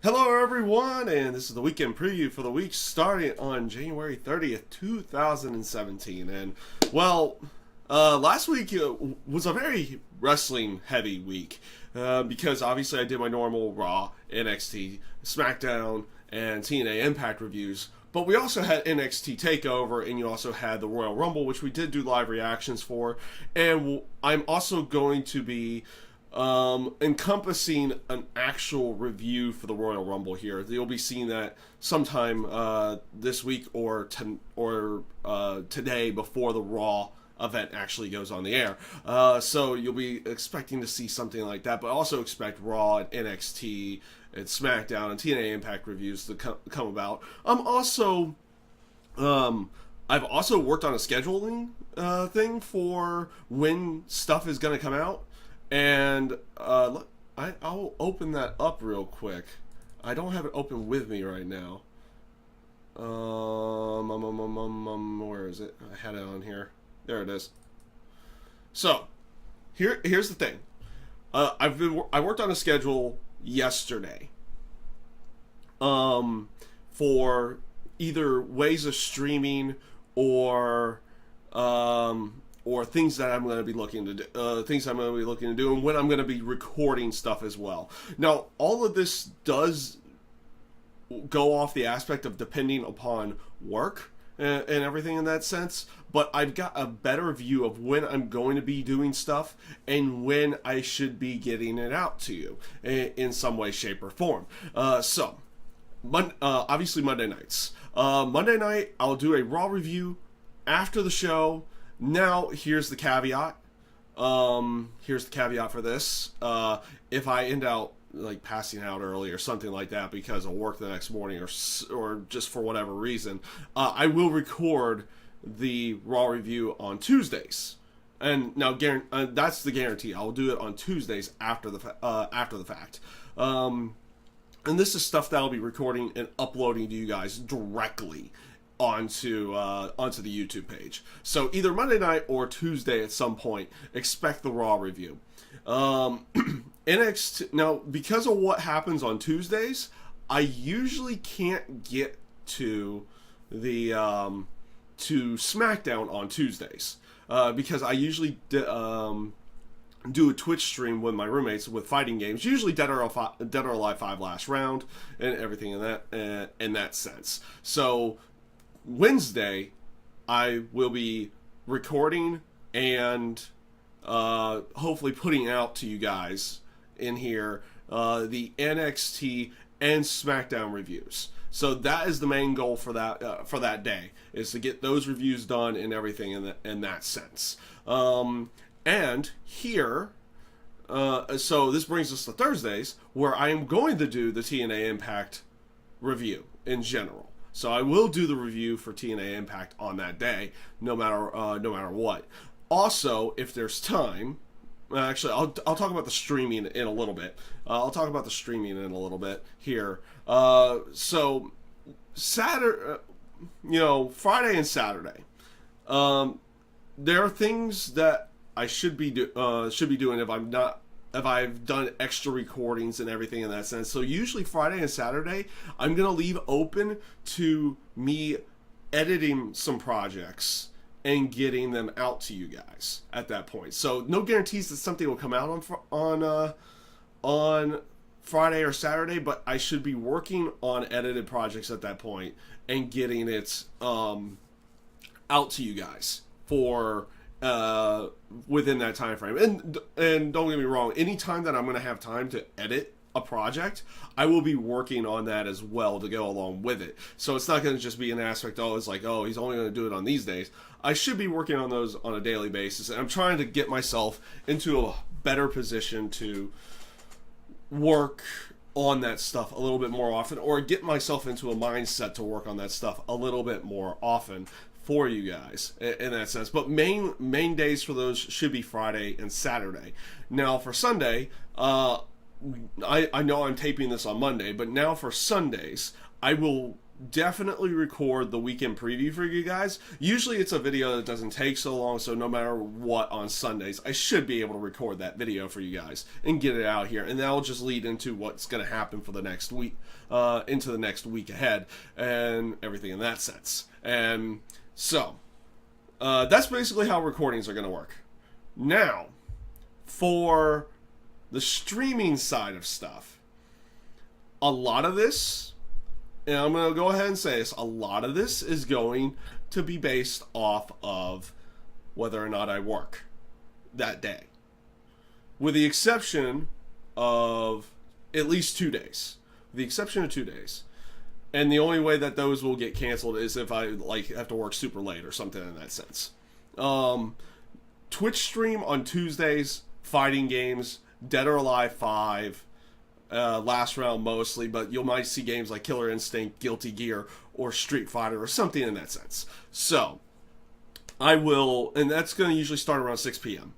Hello, everyone, and this is the weekend preview for the week starting on January 30th, 2017. And, well, last week was a very wrestling heavy week because obviously I did my normal Raw, NXT, SmackDown, and TNA Impact reviews. But we also had NXT TakeOver, and you also had the Royal Rumble, which we did do live reactions for. And I'm also going to be encompassing an actual review for the Royal Rumble here. You'll be seeing that sometime this week or today before the Raw event actually goes on the air. So you'll be expecting to see something like that, but also expect Raw and NXT and SmackDown and TNA Impact reviews to come about. I've also worked on a scheduling thing for when stuff is going to come out. And I'll open that up real quick. I don't have it open with me right now. Where is it? I had it on here. There it is. So, here's the thing. I worked on a schedule yesterday. For either ways of streaming or things that I'm going to be looking to do, and when I'm going to be recording stuff as well. Now, all of this does go off the aspect of depending upon work and everything in that sense, but I've got a better view of when I'm going to be doing stuff and when I should be getting it out to you in some way, shape, or form. Obviously Monday nights. Monday night, I'll do a Raw review after the show. Now, here's the caveat. Here's the caveat for this. If I end out like passing out early or something like that because of work the next morning or just for whatever reason, I will record the Raw review on Tuesdays. And now, that's the guarantee. I'll do it on Tuesdays after the fact. And this is stuff that I'll be recording and uploading to you guys directly onto the YouTube page. So either Monday night or Tuesday at some point, expect the Raw review. NXT, now, because of what happens on Tuesdays, I usually can't get to the to SmackDown on Tuesdays because I usually do a Twitch stream with my roommates with fighting games, usually Dead or Alive 5 Last Round and everything in that sense. So Wednesday, I will be recording and hopefully putting out to you guys in here the NXT and SmackDown reviews. So that is the main goal for that day, is to get those reviews done and everything in that sense. And here, so this brings us to Thursdays, where I am going to do the TNA Impact review in general. So I will do the review for TNA Impact on that day, no matter what. Also, if there's time, actually, I'll talk about the streaming in a little bit. Here. So Saturday, Friday and Saturday, there are things that I should be doing if I've done extra recordings and everything in that sense. So usually Friday and Saturday, I'm going to leave open to me editing some projects and getting them out to you guys at that point. So no guarantees that something will come out on Friday or Saturday, but I should be working on edited projects at that point and getting it out to you guys for within that time frame. And don't get me wrong, anytime that I'm going to have time to edit a project, I will be working on that as well to go along with it. So it's not going to just be an aspect, it's like, he's only going to do it on these days. I should be working on those on a daily basis, and I'm trying to get myself into a better position to work on that stuff a little bit more often, or get myself into a mindset to work on that stuff a little bit more often for you guys in that sense. But main days for those should be Friday and Saturday. Now for Sunday, I know I'm taping this on Monday, but now for Sundays, I will definitely record the weekend preview for you guys. Usually it's a video that doesn't take so long, so no matter what on Sundays, I should be able to record that video for you guys and get it out here. And that'll just lead into what's going to happen for the next week, into the next week ahead, and everything in that sense. And so, that's basically how recordings are going to work. Now, for the streaming side of stuff, a lot of this, and I'm going to go ahead and say this, a lot of this is going to be based off of whether or not I work that day. With the exception of at least 2 days. With the exception of 2 days. And the only way that those will get canceled is if I have to work super late or something in that sense. Twitch stream on Tuesdays, fighting games, Dead or Alive 5, last round mostly, but you might see games like Killer Instinct, Guilty Gear, or Street Fighter, or something in that sense. So, I will, and that's going to usually start around 6 p.m.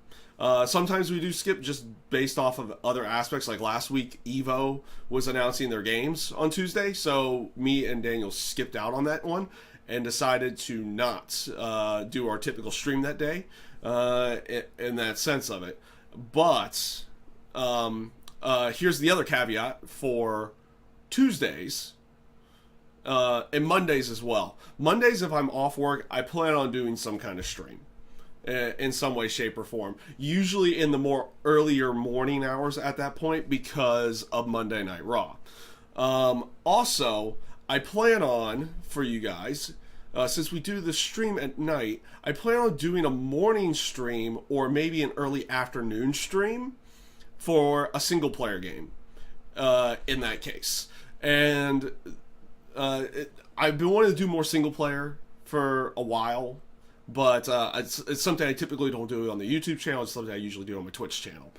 Sometimes we do skip just based off of other aspects, like last week Evo was announcing their games on Tuesday, so me and Daniel skipped out on that one and decided to not do our typical stream that day, in that sense of it. But here's the other caveat for Tuesdays and Mondays as well. Mondays, if I'm off work, I plan on doing some kind of stream in some way, shape, or form. Usually in the more earlier morning hours at that point because of Monday Night Raw. Also, I plan on, for you guys, since we do the stream at night, I plan on doing a morning stream or maybe an early afternoon stream for a single player game in that case. And I've been wanting to do more single player for a while, but it's something I typically don't do on the YouTube channel. It's something I usually do on my Twitch channel.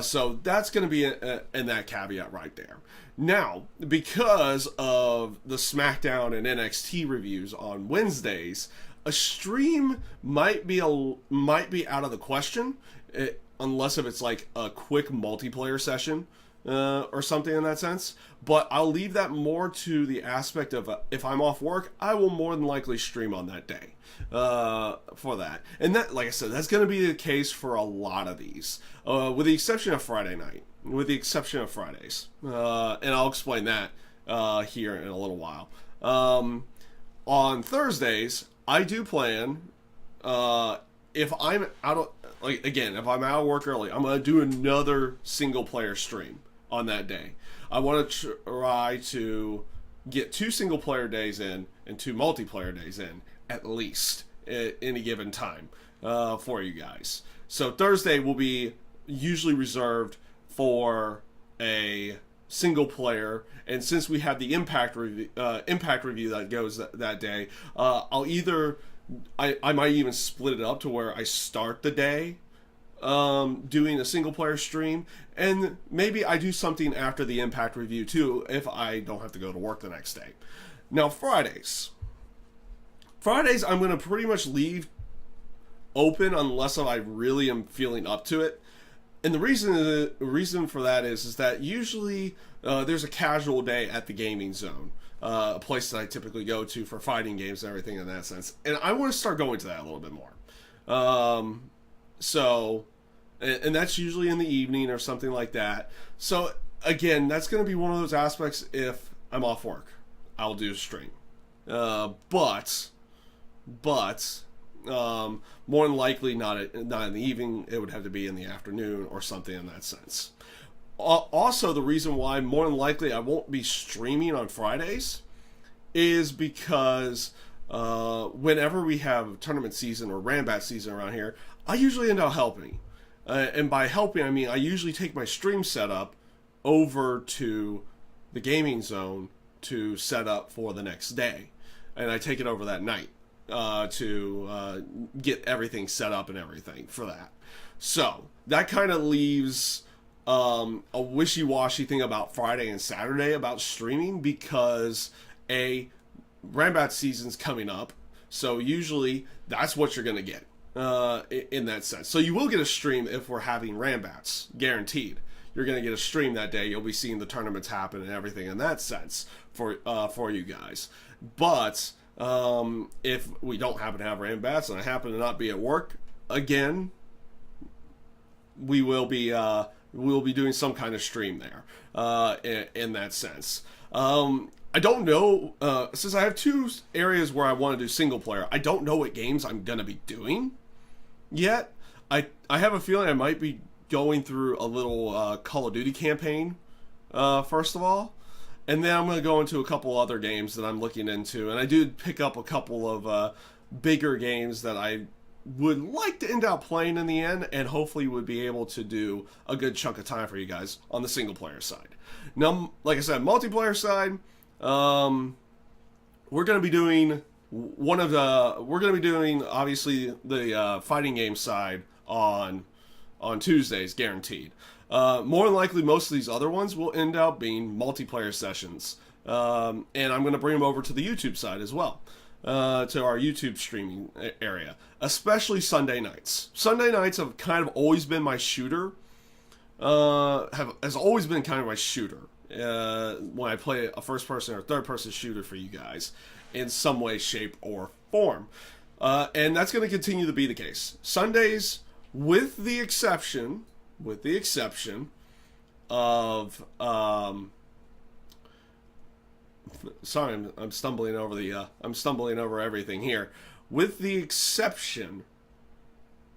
So that's going to be in that caveat right there. Now, because of the SmackDown and NXT reviews on Wednesdays, a stream might be out of the question, unless if it's like a quick multiplayer session or something in that sense. But I'll leave that more to the aspect of if I'm off work, I will more than likely stream on that day for that. And that, like I said, that's going to be the case for a lot of these, with the exception of Friday night, with the exception of Fridays. And I'll explain that here in a little while. On Thursdays, I do plan, if I'm out of, if I'm out of work early, I'm going to do another single player stream on that day. I want to try to get 2 single player days in and 2 multiplayer days in, at least, at any given time, for you guys. So Thursday will be usually reserved for a single player, and since we have the Impact review that goes that day, I might even split it up to where I start the day doing a single player stream, and maybe I do something after the Impact review too if I don't have to go to work the next day. Now Fridays I'm going to pretty much leave open unless I really am feeling up to it. And the reason for that is that usually there's a casual day at the Gaming Zone, a place that I typically go to for fighting games and everything in that sense. And I want to start going to that a little bit more. And that's usually in the evening or something like that. So again, that's going to be one of those aspects. If I'm off work, I'll do a stream. But more than likely not in the evening. It would have to be in the afternoon or something in that sense. Also, the reason why more than likely I won't be streaming on Fridays is because whenever we have tournament season or Rambat season around here, I usually end up helping. And by helping, I mean I usually take my stream setup over to the Gaming Zone to set up for the next day. And I take it over that night to get everything set up and everything for that. So that kind of leaves a wishy-washy thing about Friday and Saturday about streaming, because Rambat season's coming up, so usually that's what you're going to get in that sense. So you will get a stream if we're having Rambats, guaranteed. you're going to get a stream that day. You'll be seeing the tournaments happen and everything in that sense for you guys. But if we don't happen to have Rambats and I happen to not be at work, again, we will be doing some kind of stream there in that sense. I don't know, since I have 2 areas where I want to do single player, I don't know what games I'm going to be doing yet. I have a feeling I might be going through a little Call of Duty campaign, first of all. And then I'm going to go into a couple other games that I'm looking into. And I did pick up a couple of bigger games that I would like to end up playing in the end, and hopefully would be able to do a good chunk of time for you guys on the single player side. Now, like I said, multiplayer side, we're going to be doing obviously the fighting game side on Tuesdays, guaranteed. More than likely, most of these other ones will end up being multiplayer sessions, and I'm going to bring them over to the YouTube side as well, to our YouTube streaming area, especially Sunday nights. Sunday nights have kind of always been my shooter. Has always been kind of my shooter when I play a first-person or third-person shooter for you guys in some way, shape, or form. And that's going to continue to be the case. Sundays, with the exception of sorry, I'm stumbling over everything here. With the exception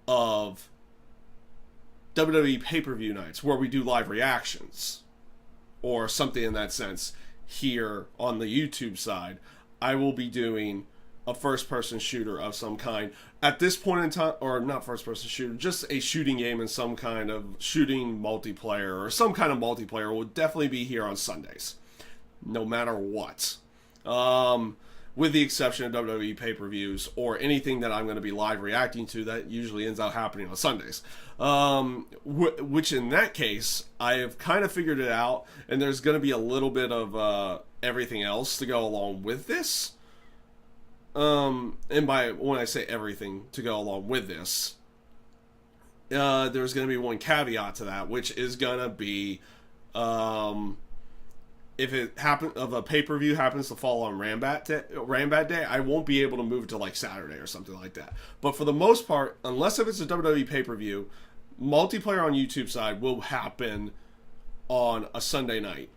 of WWE pay-per-view nights where we do live reactions or something in that sense here on the YouTube side, I will be doing a first-person shooter of some kind. At this point in time, or not first-person shooter, just a shooting game in some kind of shooting multiplayer or some kind of multiplayer will definitely be here on Sundays, no matter what. With the exception of WWE pay-per-views or anything that I'm going to be live reacting to, that usually ends up happening on Sundays. Which in that case, I have kind of figured it out, and there's going to be a little bit of everything else to go along with this. And when I say everything to go along with this, there's going to be one caveat to that, which is going to be if a pay-per-view happens to fall on Rambat Day, I won't be able to move it to like Saturday or something like that. But for the most part, unless if it's a WWE pay-per-view, multiplayer on YouTube side will happen on a Sunday night.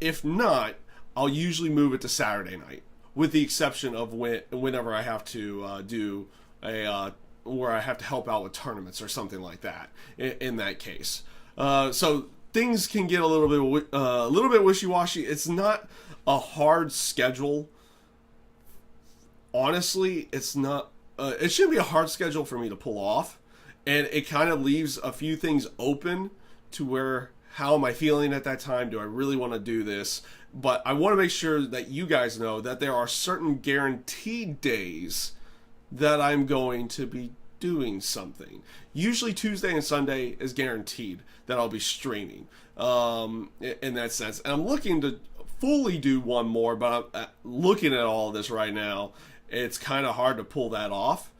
If not, I'll usually move it to Saturday night, with the exception of whenever I have to do where I have to help out with tournaments or something like that. In that case, so things can get a little bit wishy-washy. It's not a hard schedule. Honestly, it's not. It shouldn't be a hard schedule for me to pull off, and it kind of leaves a few things open to where, how am I feeling at that time? Do I really want to do this? But I want to make sure that you guys know that there are certain guaranteed days that I'm going to be doing something. Usually Tuesday and Sunday is guaranteed that I'll be streaming in that sense. And I'm looking to fully do one more, but I'm looking at all of this right now. It's kind of hard to pull that off,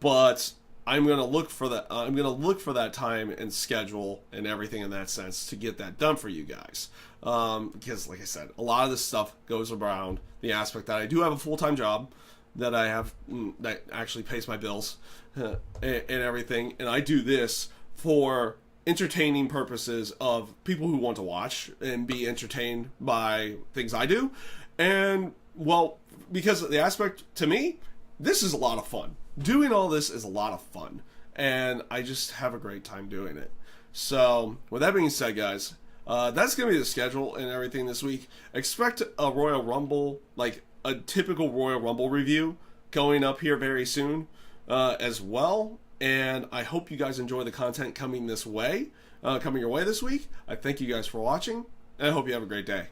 but I'm going to look for that. I'm going to look for that time and schedule and everything in that sense to get that done for you guys. Because like I said, a lot of this stuff goes around the aspect that I do have a full-time job that I have that actually pays my bills and everything. And I do this for entertaining purposes of people who want to watch and be entertained by things I do. And well, because of the aspect, to me, this is a lot of fun. Doing all this is a lot of fun, and I just have a great time doing it. So with that being said, guys, that's going to be the schedule and everything this week. Expect a Royal Rumble, like a typical Royal Rumble review, going up here very soon as well. And I hope you guys enjoy the content coming your way this week. I thank you guys for watching, and I hope you have a great day.